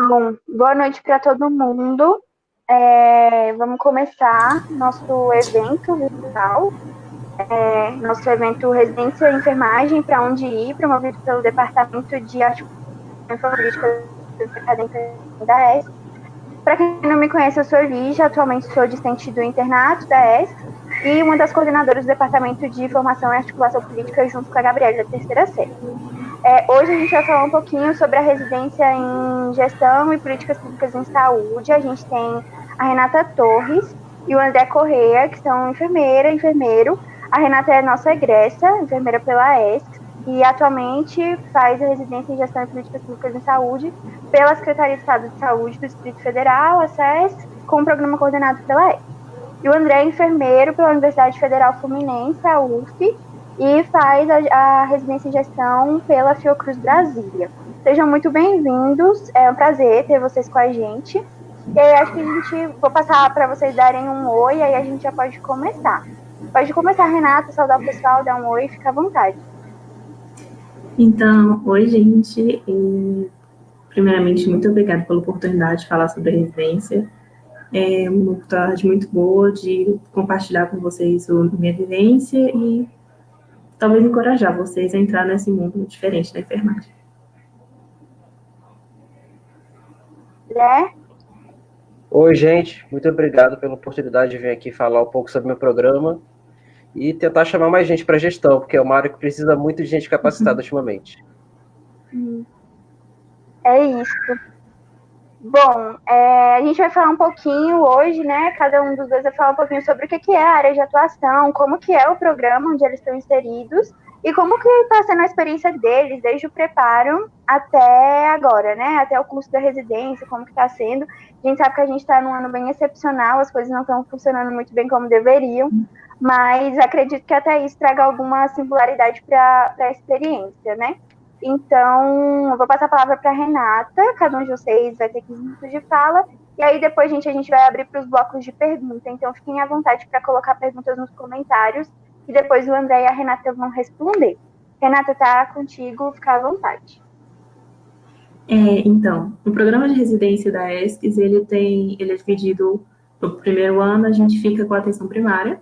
Bom, boa noite para todo mundo. Vamos começar nosso evento virtual, nosso evento Residência e Enfermagem para onde ir, promovido pelo Departamento de Articulação Política Acadêmica da ESC. Para quem não me conhece, eu sou Lígia, atualmente sou discente do internato da ESC e uma das coordenadoras do Departamento de Formação e Articulação Política junto com a Gabriela, da terceira série. Hoje a gente vai falar um pouquinho sobre a residência em Gestão e Políticas Públicas em Saúde. A gente tem a Renata Torres e o André Correia, que são enfermeira e enfermeiro. A Renata é nossa egressa, enfermeira pela ESC, e atualmente faz a residência em Gestão e Políticas Públicas em Saúde pela Secretaria de Estado de Saúde do Distrito Federal, a SES, com um programa coordenado pela ESC. E o André é enfermeiro pela Universidade Federal Fluminense, a UF, e faz a residência em gestão pela Fiocruz Brasília. Sejam muito bem-vindos, é um prazer ter vocês com a gente. E aí acho que vou passar para vocês darem um oi, aí a gente já pode começar. Pode começar, Renata, saudar o pessoal, dar um oi, fica à vontade. Então, oi, gente. Primeiramente, muito obrigada pela oportunidade de falar sobre a residência. É uma oportunidade muito boa de compartilhar com vocês a minha vivência e talvez encorajar vocês a entrar nesse mundo diferente da enfermagem. Oi, gente. Muito obrigado pela oportunidade de vir aqui falar um pouco sobre o meu programa e tentar chamar mais gente para a gestão, porque é uma área que precisa muito de gente capacitada ultimamente. É isso. Bom, a gente vai falar um pouquinho hoje, né? Cada um dos dois vai falar um pouquinho sobre o que é a área de atuação, como que é o programa onde eles estão inseridos e como que está sendo a experiência deles desde o preparo até agora, né? Até o curso da residência, como que está sendo. A gente sabe que a gente está num ano bem excepcional, as coisas não estão funcionando muito bem como deveriam, mas acredito que até isso traga alguma singularidade para a experiência, né? Então, eu vou passar a palavra para a Renata, cada um de vocês vai ter 15 minutos de fala, e aí depois, a gente vai abrir para os blocos de pergunta. Então, fiquem à vontade para colocar perguntas nos comentários, e depois o André e a Renata vão responder. Renata, tá contigo, fica à vontade. Então, o programa de residência da ESCS, ele é dividido no primeiro ano, a gente fica com a atenção primária,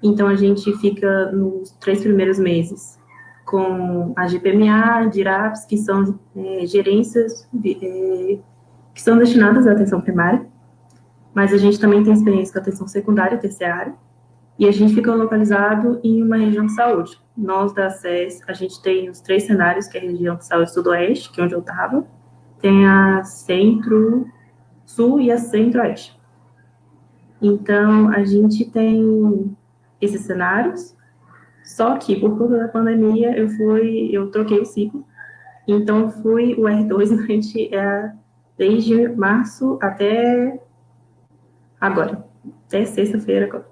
então a gente fica nos 3 primeiros meses com a GPMA, DIRAPS, que são gerências que são destinadas à atenção primária, mas a gente também tem experiência com a atenção secundária e terciária, e a gente fica localizado em uma região de saúde. Nós, da SES, a gente tem os 3 cenários, que é a região de saúde sudoeste, que é onde eu estava, tem a centro-sul e a centro-oeste. Então, a gente tem esses cenários, só que, por conta da pandemia, eu troquei o ciclo. Então, eu fui o R2 desde março até agora, até sexta-feira agora.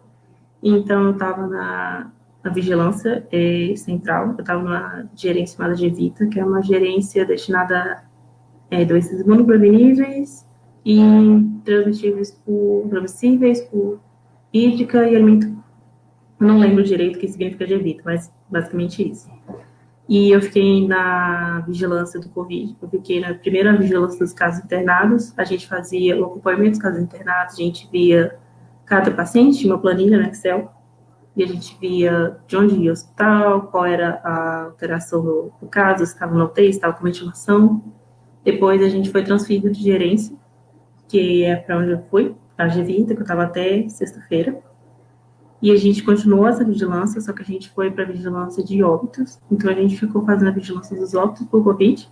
Então, eu estava na vigilância central, eu estava numa gerência chamada GEVITA, que é uma gerência destinada a doenças imunopreveníveis e transmissíveis por hídrica e alimento. Não lembro direito o que significa GEVITA, mas basicamente isso. E eu fiquei na vigilância do Covid, eu fiquei na primeira vigilância dos casos internados, a gente fazia o acompanhamento dos casos internados, a gente via cada paciente, tinha uma planilha no Excel, e a gente via de onde ia o hospital, qual era a alteração do caso, se estava na UTI, se estava com ventilação. Depois a gente foi transferido de gerência, que é para onde eu fui, a GEVITA, que eu estava até sexta-feira. E a gente continuou essa vigilância, só que a gente foi para a vigilância de óbitos. Então, a gente ficou fazendo a vigilância dos óbitos por Covid.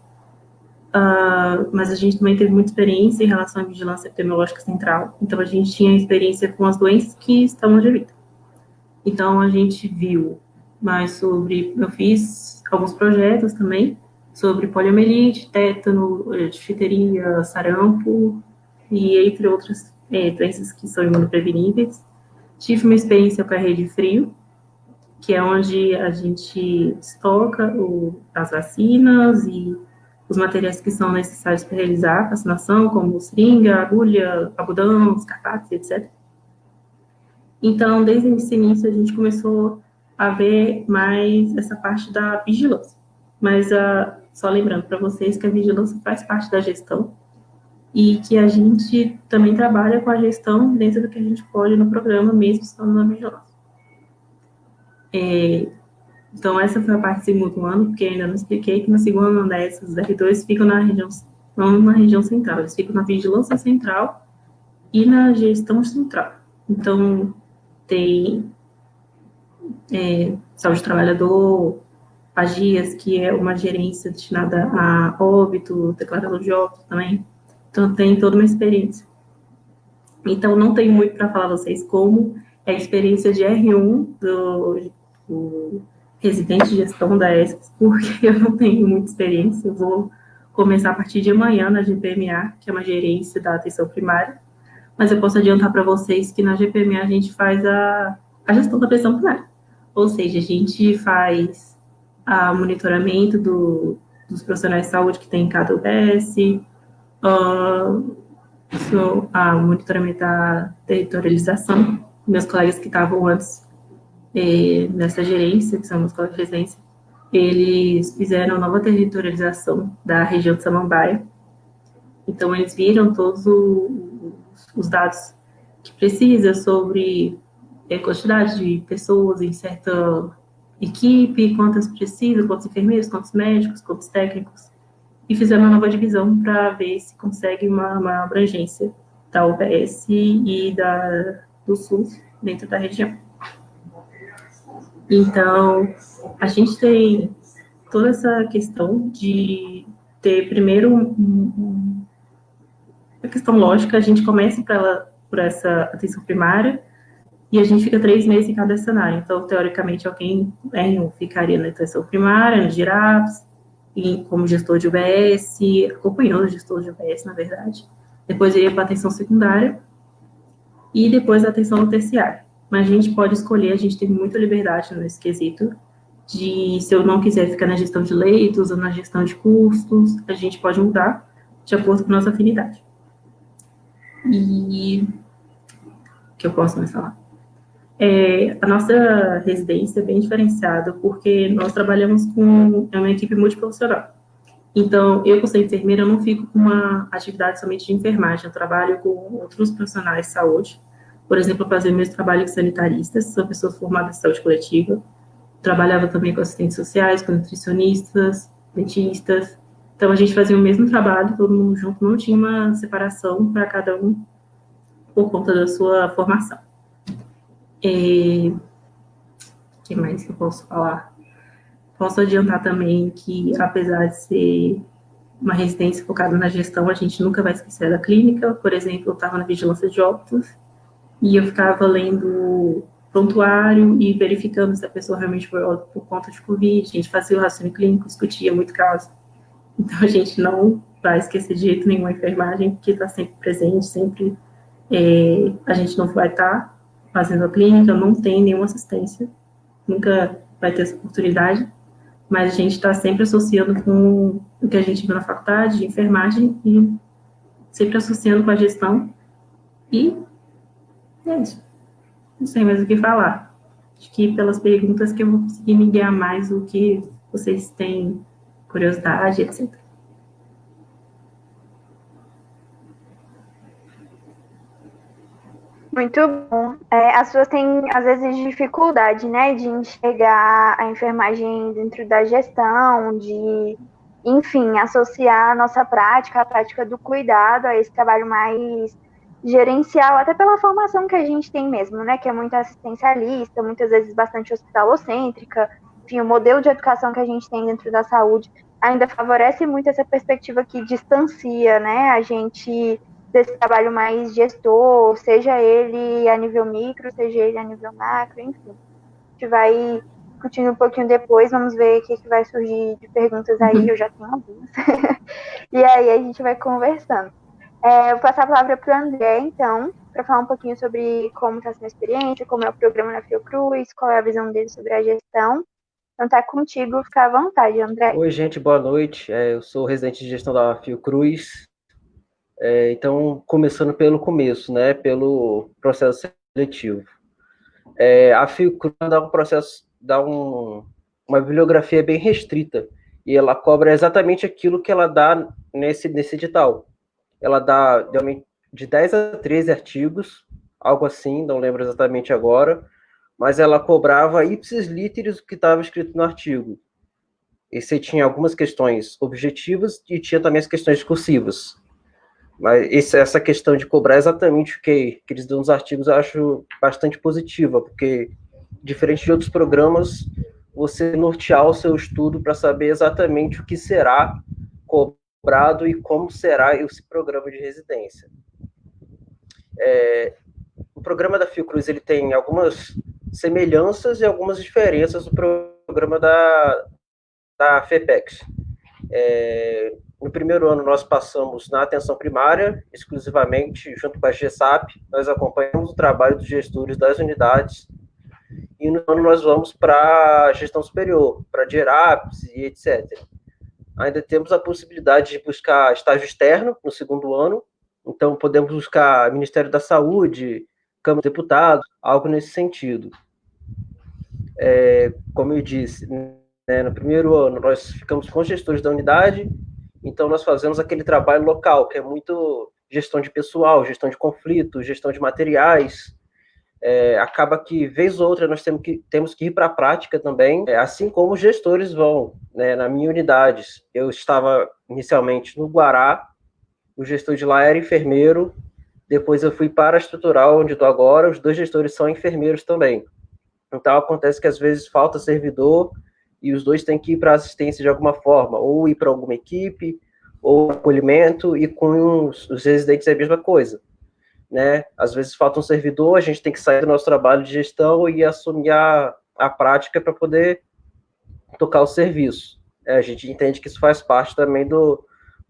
Mas a gente também teve muita experiência em relação à vigilância epidemiológica central. Então, a gente tinha experiência com as doenças que estão na GEVITA. Então, a gente viu mais sobre... Eu fiz alguns projetos também sobre poliomielite, tétano, difteria, sarampo, e entre outras doenças que são imunopreveníveis. Tive uma experiência com a rede frio, que é onde a gente estoca as vacinas e os materiais que são necessários para realizar a vacinação, como seringa, agulha, algodão, os carpatos, etc. Então, desde esse início, a gente começou a ver mais essa parte da vigilância. Mas, só lembrando para vocês que a vigilância faz parte da gestão. e que a gente também trabalha com a gestão dentro do que a gente pode no programa, mesmo estando na vigilância. Então, essa foi a parte do segundo ano, porque ainda não expliquei que no segundo ano dessas, os R2 ficam na região, não na região central, eles ficam na vigilância central e na gestão central. Então, tem saúde do trabalhador, AGIAS, que é uma gerência destinada a óbito, declarador de óbito também. Então, tem toda uma experiência. Então, não tenho muito para falar a vocês como é a experiência de R1 do residente de gestão da ESCS, porque eu não tenho muita experiência. Eu vou começar a partir de amanhã na GPMA, que é uma gerência da atenção primária, mas eu posso adiantar para vocês que na GPMA a gente faz a gestão da atenção primária. Ou seja, a gente faz o monitoramento dos profissionais de saúde que tem em cada UBS, a monitoramento da territorialização. Meus colegas que estavam antes nessa gerência, que são meus colegas de residência, eles fizeram nova territorialização da região de Samambaia. Então, eles viram todos os dados que precisa sobre quantidade de pessoas em certa equipe, quantas precisa, quantos enfermeiros, quantos médicos, quantos técnicos, e fizeram uma nova divisão para ver se consegue uma abrangência da UBS e do SUS dentro da região. Então, a gente tem toda essa questão de ter, primeiro, a questão lógica, a gente começa por essa atenção primária e a gente fica 3 meses em cada cenário. Então, teoricamente, alguém ficaria na atenção primária, no GIRAPS, como gestor de UBS, acompanhando o gestor de UBS, na verdade. Depois iria para a atenção secundária e depois a atenção terciária. Mas a gente pode escolher, a gente tem muita liberdade nesse quesito, se eu não quiser ficar na gestão de leitos ou na gestão de custos, a gente pode mudar de acordo com a nossa afinidade. E o que eu posso mais falar? A nossa residência é bem diferenciada, porque nós trabalhamos com uma equipe multiprofissional. Então, eu, por ser enfermeira, eu não fico com uma atividade somente de enfermagem, eu trabalho com outros profissionais de saúde. Por exemplo, eu fazia meus trabalhos com sanitaristas, sou pessoa formada em saúde coletiva. Trabalhava também com assistentes sociais, com nutricionistas, dentistas. Então, a gente fazia o mesmo trabalho, todo mundo junto, não tinha uma separação para cada um por conta da sua formação. O que mais que eu posso falar? Posso adiantar também que, apesar de ser uma residência focada na gestão, a gente nunca vai esquecer da clínica. Por exemplo, eu estava na vigilância de óbitos e eu ficava lendo prontuário e verificando se a pessoa realmente foi óbito por conta de Covid. A gente fazia o raciocínio clínico, discutia muito caso. Então, a gente não vai esquecer de jeito nenhum a enfermagem, que está sempre presente, sempre a gente não vai estar fazendo a clínica, não tem nenhuma assistência, nunca vai ter essa oportunidade, mas a gente está sempre associando com o que a gente viu na faculdade de enfermagem e sempre associando com a gestão. E é isso. Não sei mais o que falar. Acho que pelas perguntas que eu vou conseguir me guiar mais o que vocês têm curiosidade, etc. Muito bom. As pessoas têm, às vezes, dificuldade, né, de enxergar a enfermagem dentro da gestão, de, enfim, associar a nossa prática, a prática do cuidado, a esse trabalho mais gerencial, até pela formação que a gente tem mesmo, né, que é muito assistencialista, muitas vezes bastante hospitalocêntrica. Enfim, o modelo de educação que a gente tem dentro da saúde ainda favorece muito essa perspectiva que distancia, né, a gente desse trabalho mais gestor, seja ele a nível micro, seja ele a nível macro, enfim. A gente vai discutindo um pouquinho depois, vamos ver o que vai surgir de perguntas aí, eu já tenho algumas. E aí a gente vai conversando. Eu vou passar a palavra para o André, então, para falar um pouquinho sobre como está sendo a experiência, como é o programa na Fiocruz, qual é a visão dele sobre a gestão. Então tá contigo, fica à vontade, André. Oi, gente, boa noite. Eu sou residente de gestão da Fiocruz. Então, começando pelo começo, né, pelo processo seletivo. A Fiocruz dá uma bibliografia bem restrita, e ela cobra exatamente aquilo que ela dá nesse edital. ela dá de 10 a 13 artigos, algo assim, não lembro exatamente agora, mas ela cobrava ipsis literis o que estava escrito no artigo. E você tinha algumas questões objetivas e tinha também as questões discursivas. Mas essa questão de cobrar exatamente o que eles dão nos artigos eu acho bastante positiva, porque, diferente de outros programas, você nortear o seu estudo para saber exatamente o que será cobrado e como será esse programa de residência. O programa da Fiocruz ele tem algumas semelhanças e algumas diferenças do programa da FEPEX. No primeiro ano, nós passamos na atenção primária, exclusivamente, junto com a GESAP, nós acompanhamos o trabalho dos gestores das unidades, e no ano nós vamos para a gestão superior, para DIERAPS e etc. Ainda temos a possibilidade de buscar estágio externo no segundo ano, então podemos buscar Ministério da Saúde, Câmara dos Deputados, algo nesse sentido. Como eu disse, no primeiro ano nós ficamos com os gestores da unidade, então nós fazemos aquele trabalho local, que é muito gestão de pessoal, gestão de conflitos, gestão de materiais. Acaba que, vez ou outra, nós temos que ir para a prática também, assim como os gestores vão, né? Na minha unidade, eu estava inicialmente no Guará, o gestor de lá era enfermeiro, depois eu fui para a estrutural, onde estou agora, os dois gestores são enfermeiros também. Então, acontece que às vezes falta servidor e os dois têm que ir para assistência de alguma forma, ou ir para alguma equipe, ou acolhimento, e com os residentes é a mesma coisa. Né? Às vezes falta um servidor, a gente tem que sair do nosso trabalho de gestão e assumir a prática para poder tocar o serviço. A gente entende que isso faz parte também do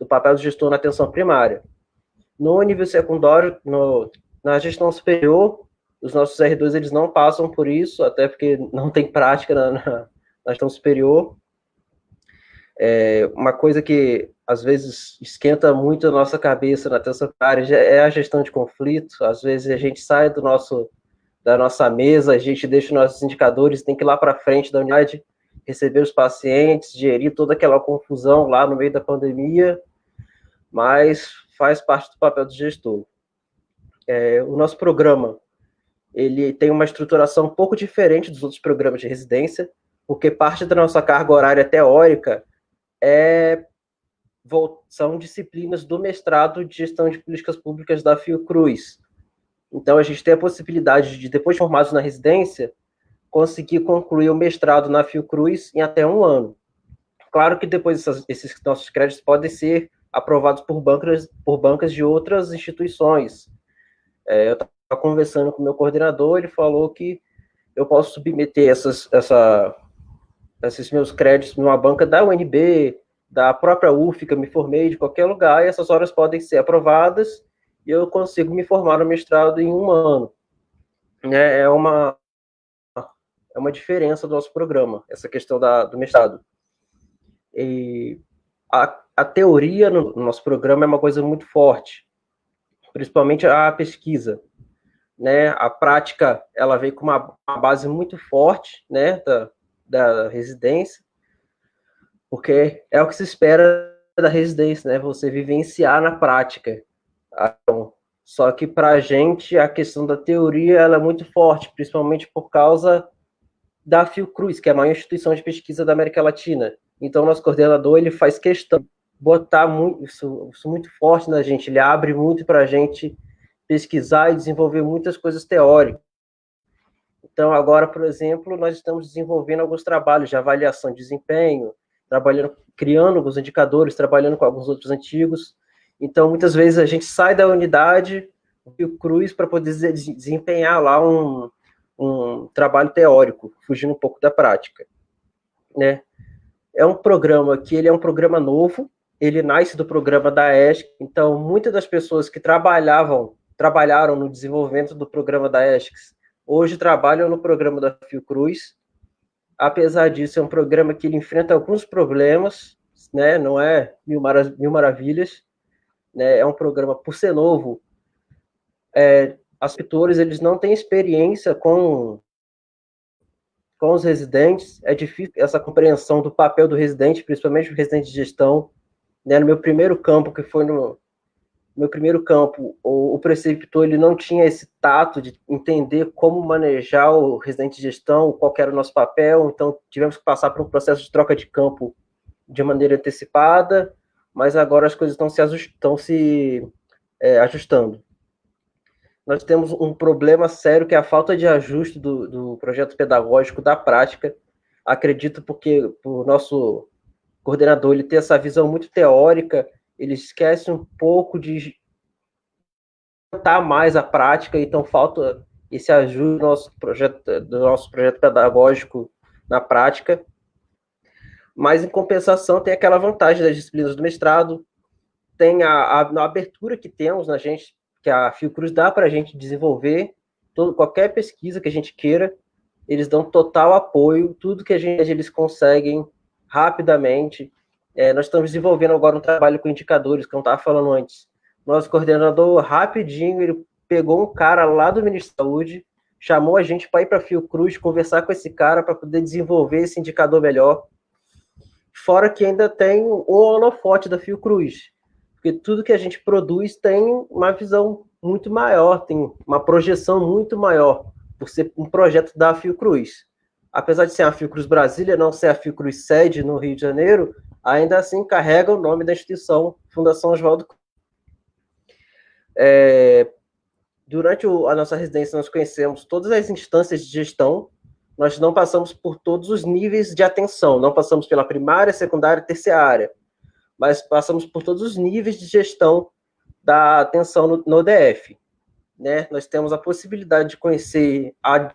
papel do gestor na atenção primária. No nível secundário, na gestão superior, os nossos R2 eles não passam por isso, até porque não tem prática na gestão superior. Uma coisa que às vezes esquenta muito a nossa cabeça na atenção primária é a gestão de conflito. Às vezes a gente sai da nossa mesa, a gente deixa os nossos indicadores, tem que ir lá para frente da unidade, receber os pacientes, gerir toda aquela confusão lá no meio da pandemia, mas faz parte do papel do gestor. O nosso programa ele tem uma estruturação um pouco diferente dos outros programas de residência, porque parte da nossa carga horária teórica são disciplinas do mestrado de gestão de políticas públicas da Fiocruz. Então, a gente tem a possibilidade de, depois de formados na residência, conseguir concluir o mestrado na Fiocruz em até 1 ano. Claro que depois esses nossos créditos podem ser aprovados por bancas de outras instituições. Eu estava conversando com o meu coordenador, ele falou que eu posso submeter esses meus créditos numa banca da UNB, da própria UF, que eu me formei, de qualquer lugar, e essas horas podem ser aprovadas, e eu consigo me formar no mestrado em 1 ano. É uma diferença do nosso programa, essa questão do mestrado. E a teoria no nosso programa é uma coisa muito forte, principalmente a pesquisa. Né? A prática, ela vem com uma base muito forte, né, da residência, porque é o que se espera da residência, né? Você vivenciar na prática. Só que para a gente, a questão da teoria ela é muito forte, principalmente por causa da Fiocruz, que é a maior instituição de pesquisa da América Latina. Então, nosso coordenador ele faz questão de botar isso muito forte na gente, ele abre muito para a gente pesquisar e desenvolver muitas coisas teóricas. Então, agora, por exemplo, nós estamos desenvolvendo alguns trabalhos de avaliação de desempenho, criando alguns indicadores, trabalhando com alguns outros antigos. Então, muitas vezes a gente sai da unidade Fiocruz para poder desempenhar lá um trabalho teórico, fugindo um pouco da prática. Né? É um programa que ele é um programa novo, ele nasce do programa da ESC, então muitas das pessoas que trabalharam no desenvolvimento do programa da ESC, hoje trabalham no programa da Fiocruz. Apesar disso, é um programa que ele enfrenta alguns problemas, né? Não é mil maravilhas, né? É um programa, por ser novo, os tutores eles não têm experiência com os residentes, é difícil essa compreensão do papel do residente, principalmente o residente de gestão. Né? No meu primeiro campo, que foi meu primeiro campo, o preceptor ele não tinha esse tato de entender como manejar o residente de gestão, qual era o nosso papel, então tivemos que passar por um processo de troca de campo de maneira antecipada, mas agora as coisas estão se ajustando. Nós temos um problema sério que é a falta de ajuste do projeto pedagógico da prática. Acredito porque o nosso coordenador ele tem essa visão muito teórica, ele esquece um pouco de tentar mais a prática, então falta esse ajuste do nosso projeto pedagógico na prática. Mas, em compensação, tem aquela vantagem das disciplinas do mestrado, tem a abertura que temos na gente, que a Fiocruz dá para a gente desenvolver qualquer pesquisa que a gente queira, eles dão total apoio, tudo que eles conseguem rapidamente. Nós estamos desenvolvendo agora um trabalho com indicadores, que eu não estava falando antes. Nosso coordenador, rapidinho, ele pegou um cara lá do Ministério da Saúde, chamou a gente para ir para a Fiocruz, conversar com esse cara para poder desenvolver esse indicador melhor. Fora que ainda tem o holofote da Fiocruz, porque tudo que a gente produz tem uma visão muito maior, tem uma projeção muito maior, por ser um projeto da Fiocruz. Apesar de ser a Fiocruz Brasília, não ser a Fiocruz sede no Rio de Janeiro, ainda assim carrega o nome da instituição Fundação Oswaldo. Durante a nossa residência, nós conhecemos todas as instâncias de gestão, nós não passamos por todos os níveis de atenção, não passamos pela primária, secundária e terciária, mas passamos por todos os níveis de gestão da atenção no ODF. Né? Nós temos a possibilidade de conhecer a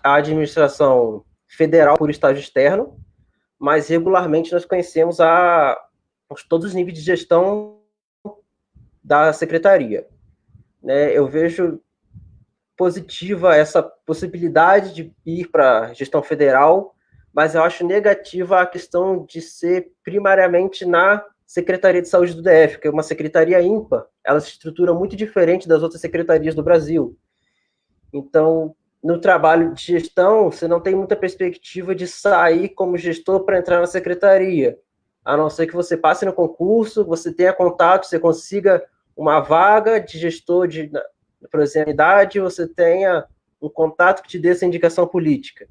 administração federal por estágio externo, mas regularmente nós conhecemos todos os níveis de gestão da secretaria. Né? Eu vejo positiva essa possibilidade de ir para a gestão federal, mas eu acho negativa a questão de ser primariamente na Secretaria de Saúde do DF, que é uma secretaria ímpar, ela se estrutura muito diferente das outras secretarias do Brasil. Então, no trabalho de gestão, você não tem muita perspectiva de sair como gestor para entrar na secretaria, a não ser que você passe no concurso, você tenha contato, você consiga uma vaga de gestor por exemplo, você tenha um contato que te dê essa indicação política.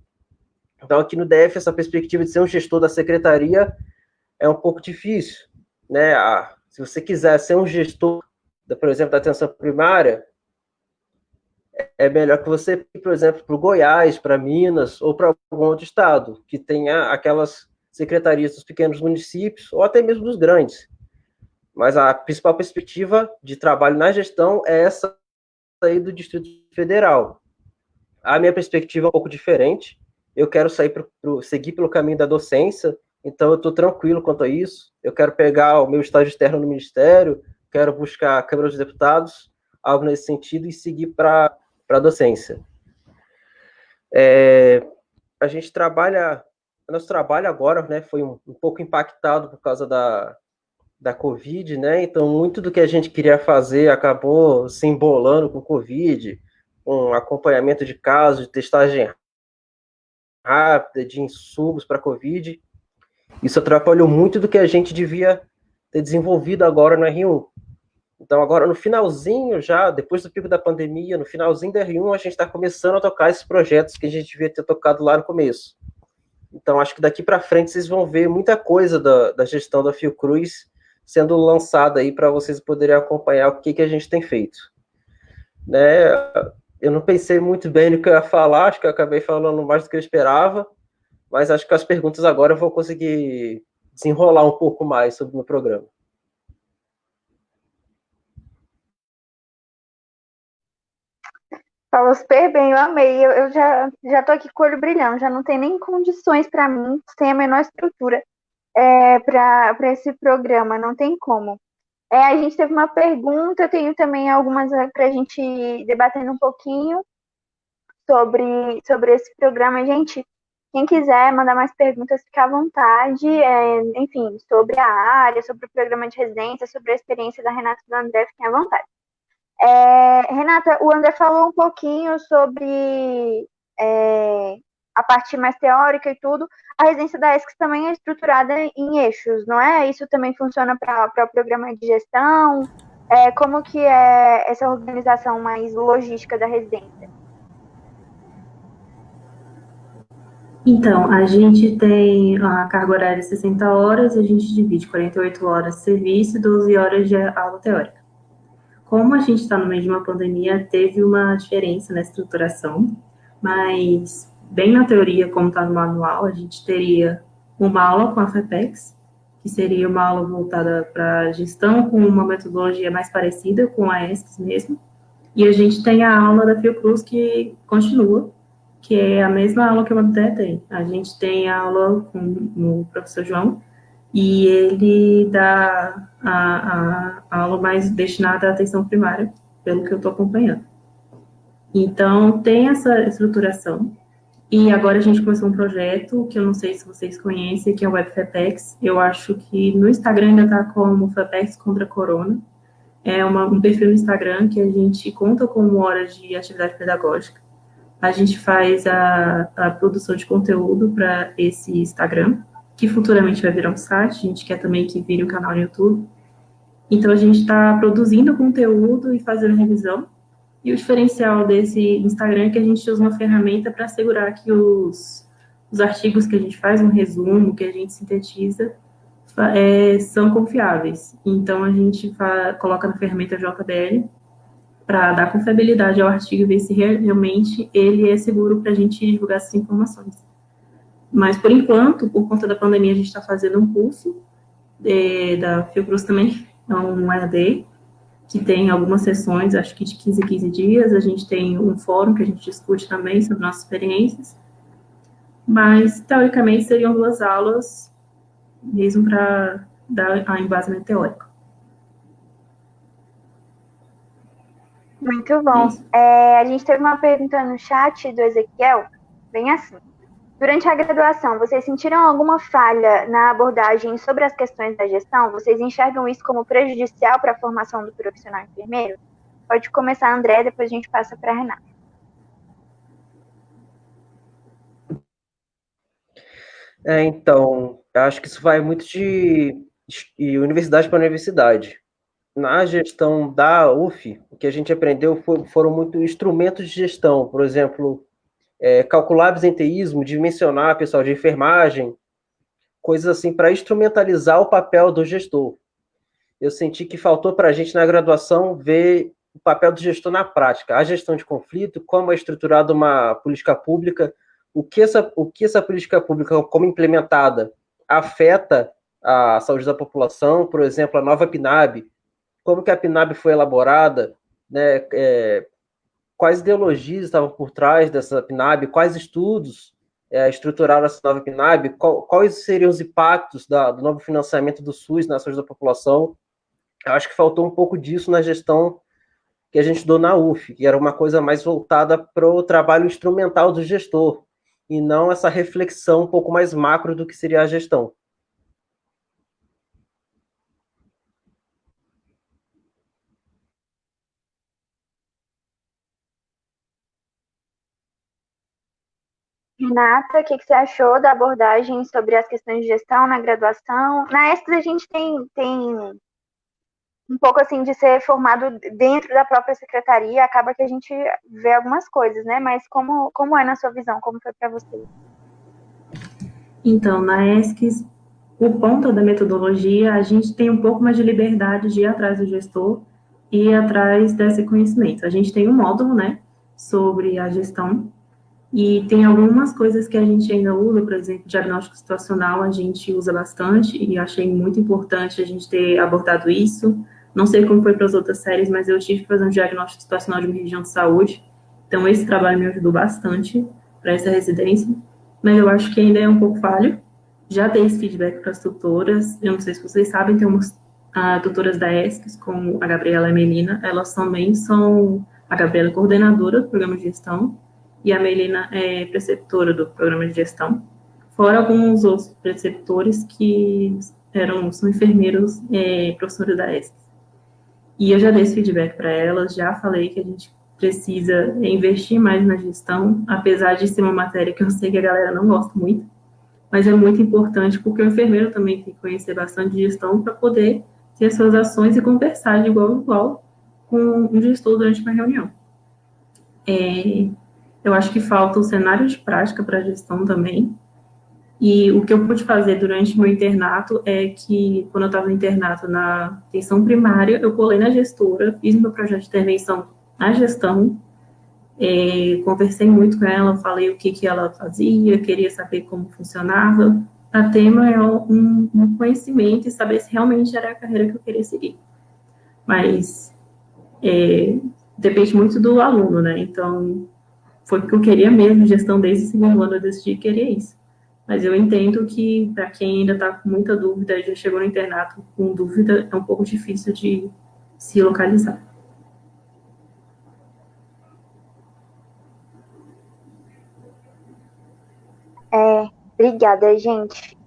Então, aqui no DF, essa perspectiva de ser um gestor da secretaria é um pouco difícil. Né? Se você quiser ser um gestor, por exemplo, da atenção primária, é melhor que você, por exemplo, para o Goiás, para Minas ou para algum outro estado, que tenha aquelas secretarias dos pequenos municípios ou até mesmo dos grandes. Mas a principal perspectiva de trabalho na gestão é essa aí do Distrito Federal. A minha perspectiva é um pouco diferente. Eu quero seguir pelo caminho da docência, então eu estou tranquilo quanto a isso. Eu quero pegar o meu estágio externo no Ministério, quero buscar a Câmara dos Deputados, algo nesse sentido, e seguir para a docência. Nosso trabalho agora, né, foi um pouco impactado por causa da Covid, né? Então, muito do que a gente queria fazer acabou se embolando com Covid, com acompanhamento de casos, de testagem rápida, de insumos para Covid. Isso atrapalhou muito do que a gente devia ter desenvolvido agora no R1. Então, agora no finalzinho já, depois do pico da pandemia, no finalzinho do R1, a gente está começando a tocar esses projetos que a gente devia ter tocado lá no começo. Então, acho que daqui para frente vocês vão ver muita coisa da gestão da Fiocruz sendo lançada aí para vocês poderem acompanhar o que a gente tem feito. Né? Eu não pensei muito bem no que eu ia falar, acho que eu acabei falando mais do que eu esperava, mas acho que as perguntas agora eu vou conseguir desenrolar um pouco mais sobre o meu programa. Falou super bem, eu amei. Eu já tô aqui com o olho brilhando, já não tem nem condições para mim, sem a menor estrutura para esse programa, não tem como. A gente teve uma pergunta, eu tenho também algumas para a gente debatendo um pouquinho sobre esse programa. Gente, quem quiser mandar mais perguntas, fica à vontade. Enfim, sobre a área, sobre o programa de residência, sobre a experiência da Renata e do André, fiquem à vontade. Renata, o André falou um pouquinho sobre a parte mais teórica e tudo. A residência da ESC também é estruturada em eixos, não é? Isso também funciona para o programa de gestão? Como que é essa organização mais logística da residência? Então, a gente tem a carga horária de 60 horas, a gente divide 48 horas de serviço e 12 horas de aula teórica. Como a gente está no meio de uma pandemia, teve uma diferença na estruturação, mas bem na teoria, como está no manual, a gente teria uma aula com a FEPEX, que seria uma aula voltada para gestão, com uma metodologia mais parecida com a ESCS mesmo, e a gente tem a aula da Fiocruz que continua, que é a mesma aula que o Abdé tem. A gente tem a aula com o professor João, e ele dá a aula mais destinada à atenção primária, pelo que eu estou acompanhando. Então, tem essa estruturação. E agora a gente começou um projeto, que eu não sei se vocês conhecem, que é o WebFepex. Eu acho que no Instagram ainda está como FEPEX contra a Corona. É um perfil no Instagram que a gente conta como horas de atividade pedagógica. A gente faz a produção de conteúdo para esse Instagram, que futuramente vai virar um site, a gente quer também que vire um canal no YouTube. Então, a gente está produzindo conteúdo e fazendo revisão. E o diferencial desse Instagram é que a gente usa uma ferramenta para assegurar que os artigos que a gente faz, um resumo, que a gente sintetiza, são confiáveis. Então, a gente coloca na ferramenta JBL para dar confiabilidade ao artigo e ver se realmente ele é seguro para a gente divulgar essas informações. Mas, por enquanto, por conta da pandemia, a gente está fazendo um curso da Fiocruz também, é um EAD, que tem algumas sessões, acho que de 15 em 15 dias. A gente tem um fórum que a gente discute também sobre nossas experiências. Mas, teoricamente, seriam 2 aulas, mesmo para dar a embasamento teórico. Muito bom. A gente teve uma pergunta no chat do Ezequiel, bem assim. Durante a graduação, vocês sentiram alguma falha na abordagem sobre as questões da gestão? Vocês enxergam isso como prejudicial para a formação do profissional enfermeiro? Pode começar, André, depois a gente passa para a Renata. Então, acho que isso vai muito de universidade para universidade. Na gestão da UF, o que a gente aprendeu foram muito instrumentos de gestão, por exemplo, calcular absenteísmo, dimensionar pessoal de enfermagem, coisas assim para instrumentalizar o papel do gestor. Eu senti que faltou para a gente na graduação ver o papel do gestor na prática, a gestão de conflito, como é estruturada uma política pública, o que essa política pública, como implementada, afeta a saúde da população, por exemplo, a nova PNAB, como que a PNAB foi elaborada, né, quais ideologias estavam por trás dessa PNAB, quais estudos estruturaram essa nova PNAB, quais seriam os impactos do novo financiamento do SUS na saúde da população. Eu acho que faltou um pouco disso na gestão que a gente estudou na UF, que era uma coisa mais voltada para o trabalho instrumental do gestor, e não essa reflexão um pouco mais macro do que seria a gestão. Renata, o que você achou da abordagem sobre as questões de gestão na graduação? Na ESCS a gente tem um pouco assim de ser formado dentro da própria secretaria, acaba que a gente vê algumas coisas, né? Mas como é na sua visão? Como foi para você? Então, na ESCS, por conta da metodologia, a gente tem um pouco mais de liberdade de ir atrás do gestor e ir atrás desse conhecimento. A gente tem um módulo, né, sobre a gestão, e tem algumas coisas que a gente ainda usa, por exemplo, diagnóstico situacional, a gente usa bastante, e achei muito importante a gente ter abordado isso. Não sei como foi para as outras séries, mas eu tive que fazer um diagnóstico situacional de uma região de saúde, então esse trabalho me ajudou bastante para essa residência, mas eu acho que ainda é um pouco falho. Já dei esse feedback para as tutoras, eu não sei se vocês sabem, tem umas tutoras da ESCS, como a Gabriela e a Melina, elas também são, a Gabriela é coordenadora do programa de gestão, e a Melina é preceptora do programa de gestão, fora alguns outros preceptores que são enfermeiros, professores da ESCS. E eu já dei esse feedback para elas, já falei que a gente precisa investir mais na gestão, apesar de ser uma matéria que eu sei que a galera não gosta muito, mas é muito importante porque o enfermeiro também tem que conhecer bastante de gestão para poder ter suas ações e conversar de igual a igual com um gestor durante uma reunião. Eu acho que falta o cenário de prática para a gestão também. E o que eu pude fazer durante meu internato é que, quando eu estava no internato na atenção primária, eu colei na gestora, fiz meu projeto de intervenção na gestão, conversei muito com ela, falei o que ela fazia, queria saber como funcionava, para ter maior um conhecimento e saber se realmente era a carreira que eu queria seguir. Mas depende muito do aluno, né? Então, foi porque eu queria mesmo gestão desde o segundo ano, eu decidi que queria isso. Mas eu entendo que, para quem ainda está com muita dúvida, já chegou no internato com dúvida, é um pouco difícil de se localizar. Obrigada, gente.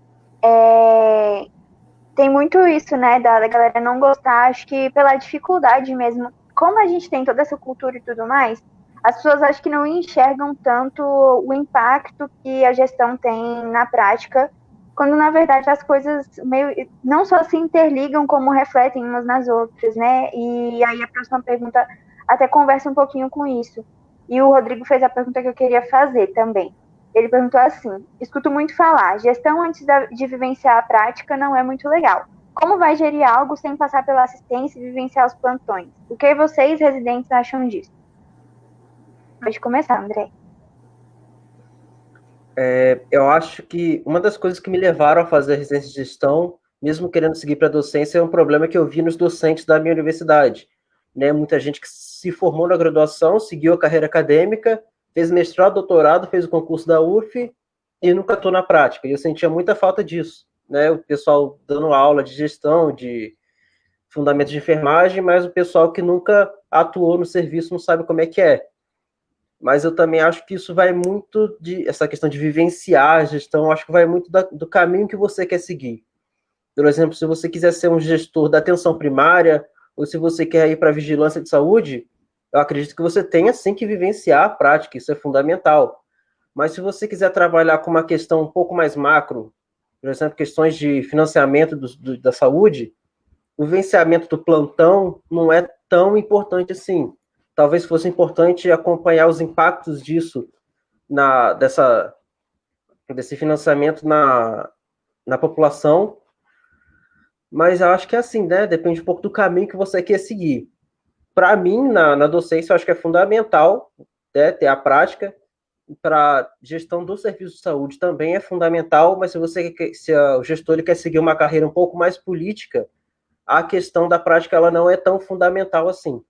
Tem muito isso, né, da galera não gostar, acho que pela dificuldade mesmo. Como a gente tem toda essa cultura e tudo mais, as pessoas acho que não enxergam tanto o impacto que a gestão tem na prática, quando na verdade as coisas meio não só se interligam, como refletem umas nas outras, né? E aí a próxima pergunta até conversa um pouquinho com isso. E o Rodrigo fez a pergunta que eu queria fazer também. Ele perguntou assim: escuto muito falar, gestão antes de vivenciar a prática não é muito legal. Como vai gerir algo sem passar pela assistência e vivenciar os plantões? O que vocês, residentes, acham disso? Pode começar, André. Eu acho que uma das coisas que me levaram a fazer a residência de gestão, mesmo querendo seguir para a docência, é um problema que eu vi nos docentes da minha universidade. Né? Muita gente que se formou na graduação, seguiu a carreira acadêmica, fez mestrado, doutorado, fez o concurso da UF e nunca atuou na prática. E eu sentia muita falta disso. Né? O pessoal dando aula de gestão, de fundamentos de enfermagem, mas o pessoal que nunca atuou no serviço não sabe como é que é. Mas eu também acho que isso vai muito essa questão de vivenciar a gestão, acho que vai muito do caminho que você quer seguir. Por exemplo, se você quiser ser um gestor da atenção primária, ou se você quer ir para a vigilância de saúde, eu acredito que você tenha sim que vivenciar a prática, isso é fundamental. Mas se você quiser trabalhar com uma questão um pouco mais macro, por exemplo, questões de financiamento da saúde, o vivenciamento do plantão não é tão importante assim. Talvez fosse importante acompanhar os impactos disso, desse financiamento na população, mas eu acho que é assim, né? Depende um pouco do caminho que você quer seguir. Para mim, na docência, eu acho que é fundamental, né, ter a prática. Para gestão do serviço de saúde também é fundamental, mas se o gestor ele quer seguir uma carreira um pouco mais política, a questão da prática ela não é tão fundamental assim.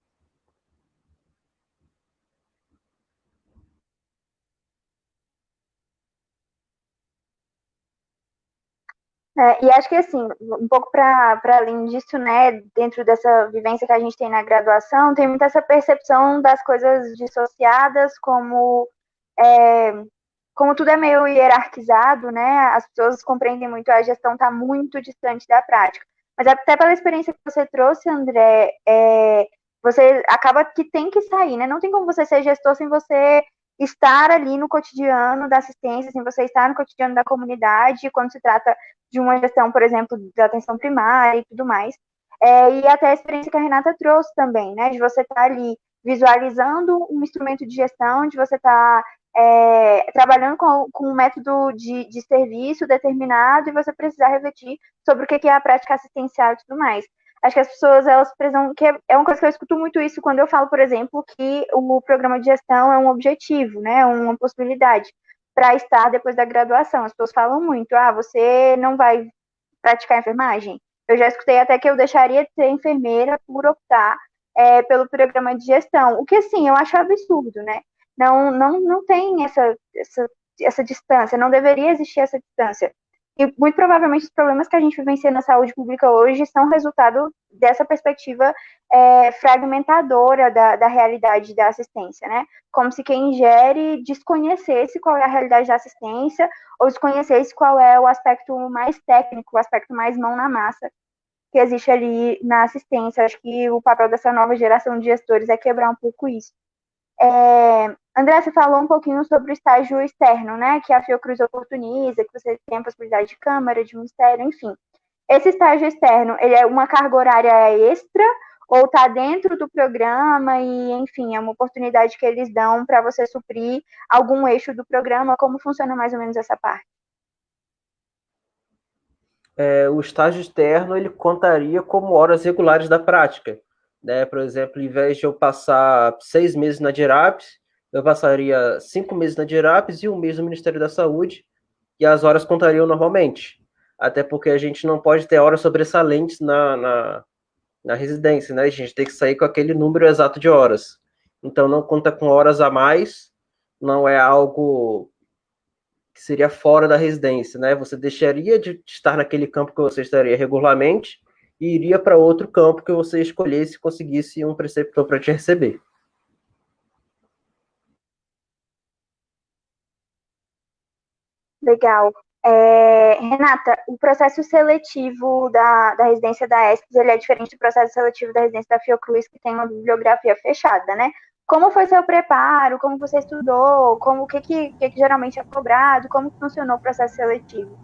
E acho que, assim, um pouco para além disso, né, dentro dessa vivência que a gente tem na graduação, tem muita essa percepção das coisas dissociadas, como tudo é meio hierarquizado, né, as pessoas compreendem muito, a gestão está muito distante da prática. Mas até pela experiência que você trouxe, André, você acaba que tem que sair, né? Não tem como você ser gestor sem você estar ali no cotidiano da assistência, sem você estar no cotidiano da comunidade, quando se trata de uma gestão, por exemplo, da atenção primária e tudo mais. E até a experiência que a Renata trouxe também, né? De você estar ali visualizando um instrumento de gestão, de você estar trabalhando com um método de serviço determinado e você precisar refletir sobre o que é a prática assistencial e tudo mais. Acho que as pessoas, elas precisam, que é uma coisa que eu escuto muito isso quando eu falo, por exemplo, que o programa de gestão é um objetivo, né, uma possibilidade para estar depois da graduação. As pessoas falam muito, você não vai praticar enfermagem? Eu já escutei até que eu deixaria de ser enfermeira por optar pelo programa de gestão, o que, assim, eu acho absurdo, né? Não tem essa distância, não deveria existir essa distância. E muito provavelmente os problemas que a gente vivencia na saúde pública hoje são resultado dessa perspectiva fragmentadora da realidade da assistência, né? Como se quem gere desconhecesse qual é a realidade da assistência ou desconhecesse qual é o aspecto mais técnico, o aspecto mais mão na massa que existe ali na assistência. Acho que o papel dessa nova geração de gestores é quebrar um pouco isso. André, você falou um pouquinho sobre o estágio externo, né, que a Fiocruz oportuniza, que você tem a possibilidade de câmara, de ministério, enfim. Esse estágio externo, ele é uma carga horária extra ou está dentro do programa e, enfim, é uma oportunidade que eles dão para você suprir algum eixo do programa? Como funciona mais ou menos essa parte? O estágio externo, ele contaria como horas regulares da prática, né? Por exemplo, em vez de eu passar 6 meses na DIRAPS, eu passaria 5 meses na DIRAPS e 1 mês no Ministério da Saúde, e as horas contariam normalmente. Até porque a gente não pode ter horas sobressalentes na residência, né? A gente tem que sair com aquele número exato de horas. Então, não conta com horas a mais, não é algo que seria fora da residência, né? Você deixaria de estar naquele campo que você estaria regularmente e iria para outro campo que você escolhesse e conseguisse um preceptor para te receber. Legal. Renata, o processo seletivo da residência da ESPES, ele é diferente do processo seletivo da residência da Fiocruz, que tem uma bibliografia fechada, né? Como foi seu preparo? Como você estudou? O que geralmente é cobrado? Como funcionou o processo seletivo?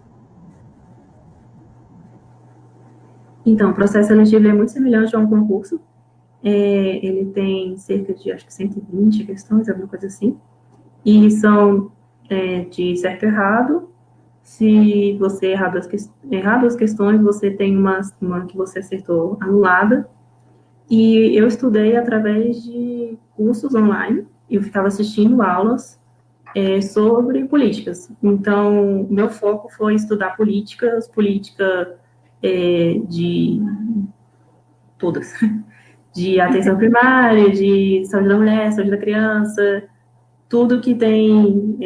Então, o processo seletivo é muito semelhante a um concurso. Ele tem cerca de, acho que 120 questões, alguma coisa assim. E são de certo e errado. Se você errar duas questões, você tem uma que você acertou anulada. E eu estudei através de cursos online. Eu ficava assistindo aulas sobre políticas. Então, meu foco foi estudar política de todas, de atenção primária, de saúde da mulher, saúde da criança, tudo que tem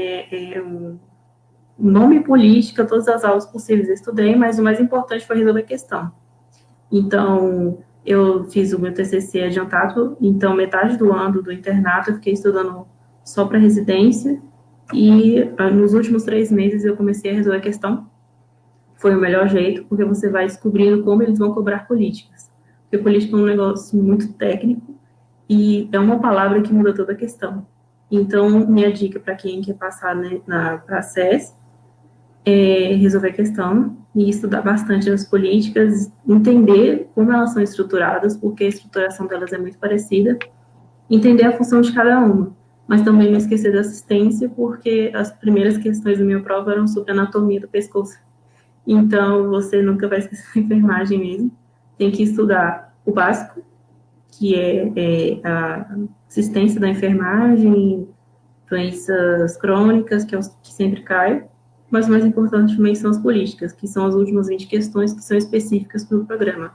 um nome política, todas as aulas possíveis eu estudei, mas o mais importante foi resolver a questão. Então, eu fiz o meu TCC adiantado, então metade do ano do internato eu fiquei estudando só para residência, e nos últimos 3 meses eu comecei a resolver a questão. Foi o melhor jeito, porque você vai descobrindo como eles vão cobrar políticas. Porque política é um negócio muito técnico, e é uma palavra que muda toda a questão. Então, minha dica para quem quer passar, né, para a SES resolver a questão e estudar bastante as políticas, entender como elas são estruturadas, porque a estruturação delas é muito parecida, entender a função de cada uma, mas também não esquecer da assistência, porque as primeiras questões da minha prova eram sobre anatomia do pescoço. Então, você nunca vai esquecer da enfermagem mesmo. Tem que estudar o básico, que é a assistência da enfermagem, doenças crônicas, que é o que sempre cai, mas o mais importante também são as políticas, que são as últimas 20 questões que são específicas para o programa.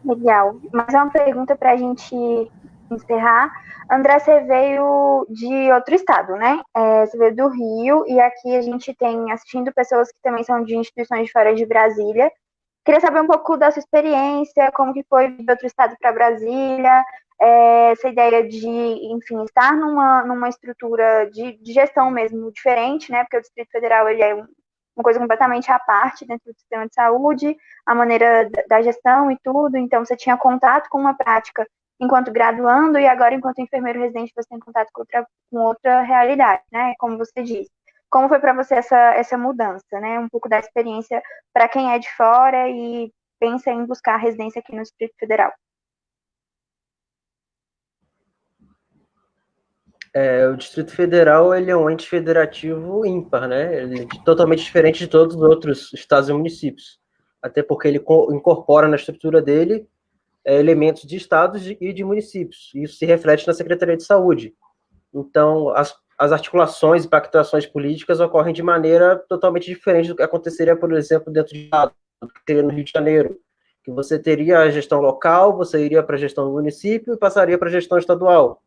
Legal. Mais uma pergunta para a gente encerrar. André, você veio de outro estado, né? Você veio do Rio, e aqui a gente tem assistindo pessoas que também são de instituições de fora de Brasília. Queria saber um pouco da sua experiência, como que foi de outro estado para Brasília, essa ideia de, enfim, estar numa estrutura de gestão mesmo diferente, né? Porque o Distrito Federal ele é uma coisa completamente à parte dentro do sistema de saúde, a maneira da gestão e tudo. Então, você tinha contato com uma prática enquanto graduando, e agora, enquanto enfermeiro residente, você tem contato com outra realidade, né? Como você disse. Como foi para você essa mudança, né? Um pouco da experiência para quem é de fora e pensa em buscar residência aqui no Distrito Federal. O Distrito Federal, ele é um ente federativo ímpar, né? Ele é totalmente diferente de todos os outros estados e municípios. Até porque ele incorpora na estrutura dele elementos de estados e de municípios. Isso se reflete na Secretaria de Saúde. Então, as articulações e pactuações políticas ocorrem de maneira totalmente diferente do que aconteceria, por exemplo, dentro de estado, que teria no Rio de Janeiro, que você teria a gestão local, você iria para a gestão do município e passaria para a gestão estadual.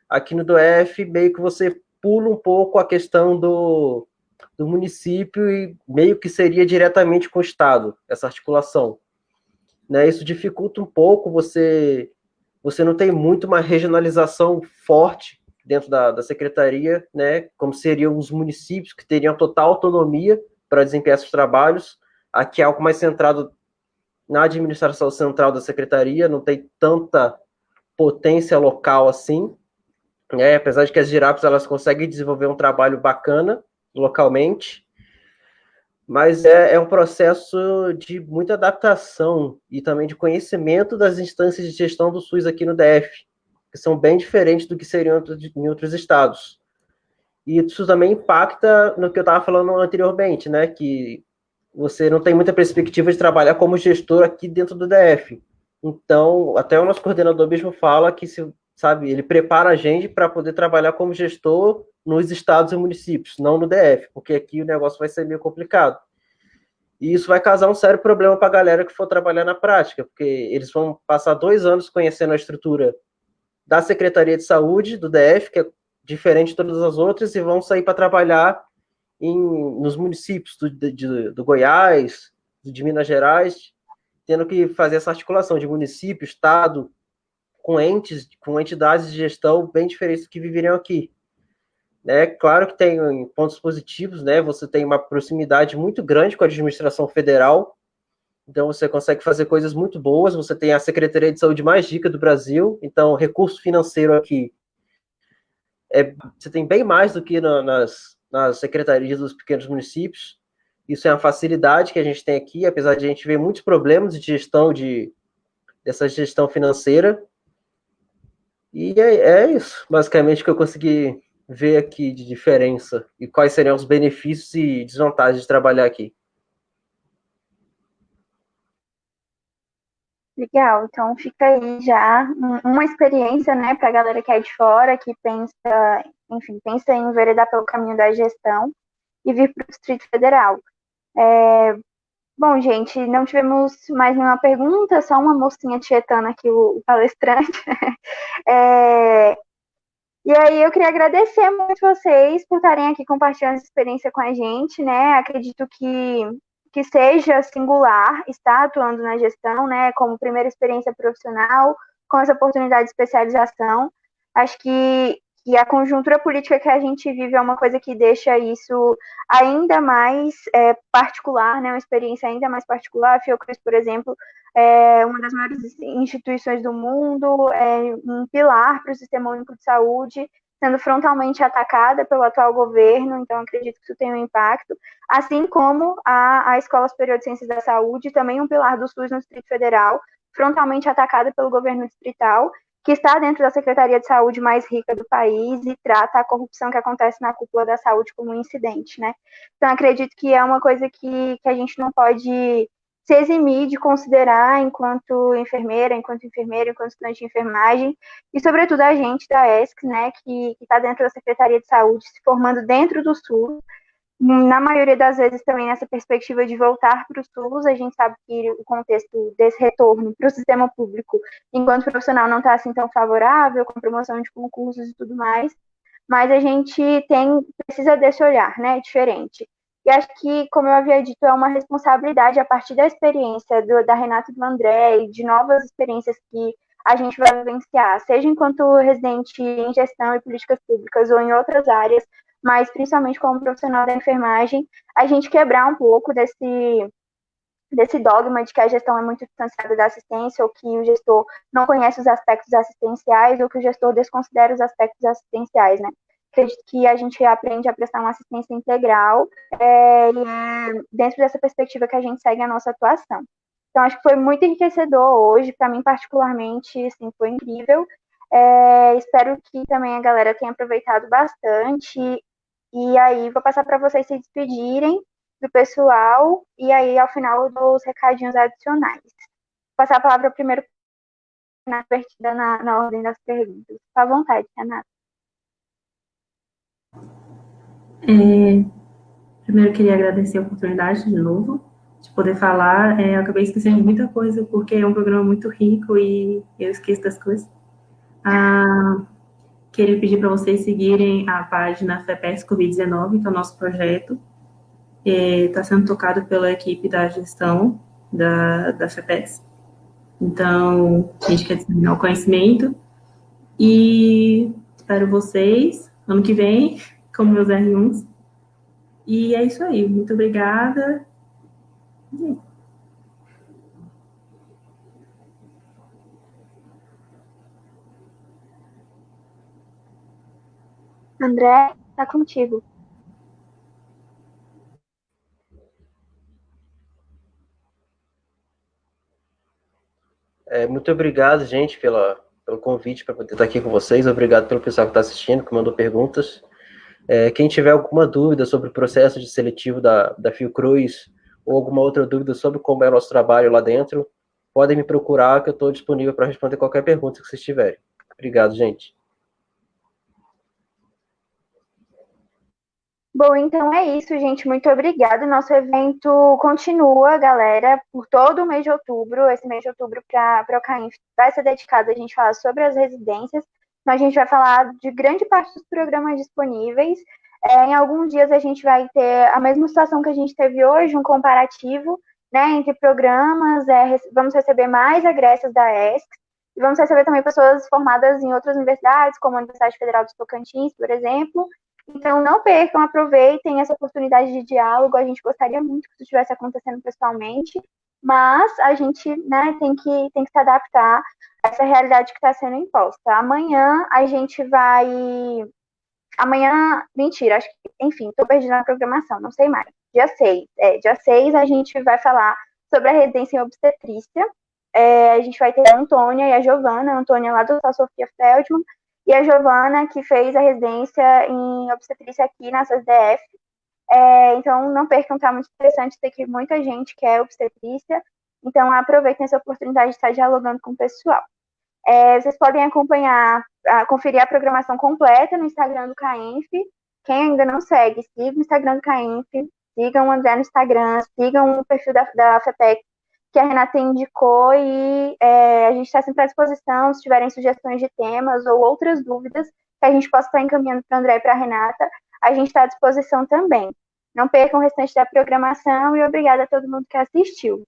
Aqui no DF, meio que você pula um pouco a questão do município e meio que seria diretamente com o Estado, essa articulação. Né? Isso dificulta um pouco, você não tem muito uma regionalização forte dentro da secretaria, né? Como seriam os municípios que teriam total autonomia para desempenhar seus trabalhos. Aqui é algo mais centrado na administração central da secretaria, não tem tanta potência local assim, apesar de que as GIRAPs elas conseguem desenvolver um trabalho bacana localmente, Mas é um processo de muita adaptação e também de conhecimento das instâncias de gestão do SUS aqui no DF, que são bem diferentes do que seriam em outros estados. E isso também impacta no que eu estava falando anteriormente, né? Que você não tem muita perspectiva de trabalhar como gestor aqui dentro do DF. Então, até o nosso coordenador mesmo fala que, sabe, ele prepara a gente para poder trabalhar como gestor nos estados e municípios, não no DF, porque aqui o negócio vai ser meio complicado. E isso vai causar um sério problema para a galera que for trabalhar na prática, porque eles vão passar 2 anos conhecendo a estrutura da Secretaria de Saúde do DF, que é diferente de todas as outras, e vão sair para trabalhar nos municípios do Goiás, de Minas Gerais, tendo que fazer essa articulação de município, estado, com entidades de gestão bem diferentes do que viveriam aqui. É claro que tem pontos positivos, né? Você tem uma proximidade muito grande com a administração federal, então você consegue fazer coisas muito boas. Você tem a Secretaria de Saúde mais rica do Brasil, então recurso financeiro aqui você tem bem mais do que nas secretarias dos pequenos municípios. Isso é uma facilidade que a gente tem aqui, apesar de a gente ver muitos problemas de gestão dessa gestão financeira. E é isso, basicamente, que eu consegui ver aqui de diferença e quais seriam os benefícios e desvantagens de trabalhar aqui. Legal, então fica aí já uma experiência, né, para a galera que é de fora, que pensa, enfim, pensa em enveredar pelo caminho da gestão e vir para o Distrito Federal. Bom, gente, não tivemos mais nenhuma pergunta, só uma mocinha tietando aqui o palestrante. É, e aí eu queria agradecer muito vocês por estarem aqui compartilhando essa experiência com a gente, né? Acredito que seja singular estar atuando na gestão, né? Como primeira experiência profissional, com essa oportunidade de especialização. Acho que a conjuntura política que a gente vive é uma coisa que deixa isso ainda mais particular, né? Uma experiência ainda mais particular. A Fiocruz, por exemplo, é uma das maiores instituições do mundo, é um pilar para o Sistema Único de Saúde, sendo frontalmente atacada pelo atual governo, então acredito que isso tem um impacto, assim como a Escola Superior de Ciências da Saúde, também um pilar do SUS no Distrito Federal, frontalmente atacada pelo governo distrital, que está dentro da Secretaria de Saúde mais rica do país e trata a corrupção que acontece na cúpula da saúde como um incidente, né? Então acredito que é uma coisa que a gente não pode se eximir de considerar enquanto enfermeira, enquanto estudante de enfermagem, e sobretudo a gente da ESC, né, que está dentro da Secretaria de Saúde, se formando dentro do SUS, na maioria das vezes também nessa perspectiva de voltar para o SUS. A gente sabe que o contexto desse retorno para o sistema público, enquanto profissional, não está assim tão favorável, com promoção de concursos e tudo mais, mas a gente precisa desse olhar, né, diferente. E acho que, como eu havia dito, é uma responsabilidade a partir da experiência da Renata e do André e de novas experiências que a gente vai vivenciar, seja enquanto residente em gestão e políticas públicas ou em outras áreas, mas principalmente como profissional da enfermagem, a gente quebrar um pouco desse dogma de que a gestão é muito distanciada da assistência, ou que o gestor não conhece os aspectos assistenciais, ou que o gestor desconsidera os aspectos assistenciais, né? Acredito que a gente aprende a prestar uma assistência integral, e é dentro dessa perspectiva que a gente segue a nossa atuação. Então, acho que foi muito enriquecedor hoje, para mim particularmente, assim, foi incrível. Espero que também a galera tenha aproveitado bastante. E aí, vou passar para vocês se despedirem do pessoal, e aí, ao final, eu dou os recadinhos adicionais. Vou passar a palavra primeiro na partida na ordem das perguntas. Fica à vontade, Renata. Primeiro, queria agradecer a oportunidade de novo de poder falar. Eu acabei esquecendo muita coisa, porque é um programa muito rico e eu esqueço das coisas. Queria pedir para vocês seguirem a página FEPES Covid-19, que é o nosso projeto. Está sendo tocado pela equipe da gestão da FEPES. Então, a gente quer disseminar o conhecimento e espero vocês ano que vem, como meus R1s. E é isso aí. Muito obrigada. André, tá contigo. Muito obrigado, gente, pelo convite para poder estar aqui com vocês. Obrigado pelo pessoal que está assistindo, que mandou perguntas. Quem tiver alguma dúvida sobre o processo de seletivo da Fiocruz ou alguma outra dúvida sobre como é o nosso trabalho lá dentro, podem me procurar, que eu estou disponível para responder qualquer pergunta que vocês tiverem. Obrigado, gente. Bom, então é isso, gente. Muito obrigada. Nosso evento continua, galera, por todo o mês de outubro. Esse mês de outubro para o CAINF vai ser dedicado a gente falar sobre as residências. Então, a gente vai falar de grande parte dos programas disponíveis. Em alguns dias a gente vai ter a mesma situação que a gente teve hoje, um comparativo, né, entre programas. Vamos receber mais egressos da ESC e vamos receber também pessoas formadas em outras universidades, como a Universidade Federal dos Tocantins, por exemplo. Então, não percam, aproveitem essa oportunidade de diálogo. A gente gostaria muito que isso estivesse acontecendo pessoalmente, mas a gente, né, tem que se adaptar a essa realidade que está sendo imposta. Amanhã a gente vai. Amanhã, mentira, acho que, enfim, estou perdida na programação, não sei mais. Dia 6 a gente vai falar sobre a residência em obstetrícia. A gente vai ter a Antônia e a Giovana, a Antônia lá do Sofia Feldman, e a Giovana, que fez a residência em obstetrícia aqui na SDF. Então, não percam, tá muito interessante ter aqui muita gente que é obstetrícia. Então, aproveitem essa oportunidade de estar dialogando com o pessoal. Vocês podem conferir a programação completa no Instagram do CAINF. Quem ainda não segue, siga o Instagram do CAINF, sigam o André no Instagram, sigam o perfil da FEPEC, que a Renata indicou, e a gente está sempre à disposição, se tiverem sugestões de temas ou outras dúvidas que a gente possa estar encaminhando para o André e para a Renata, a gente está à disposição também. Não percam o restante da programação e obrigada a todo mundo que assistiu.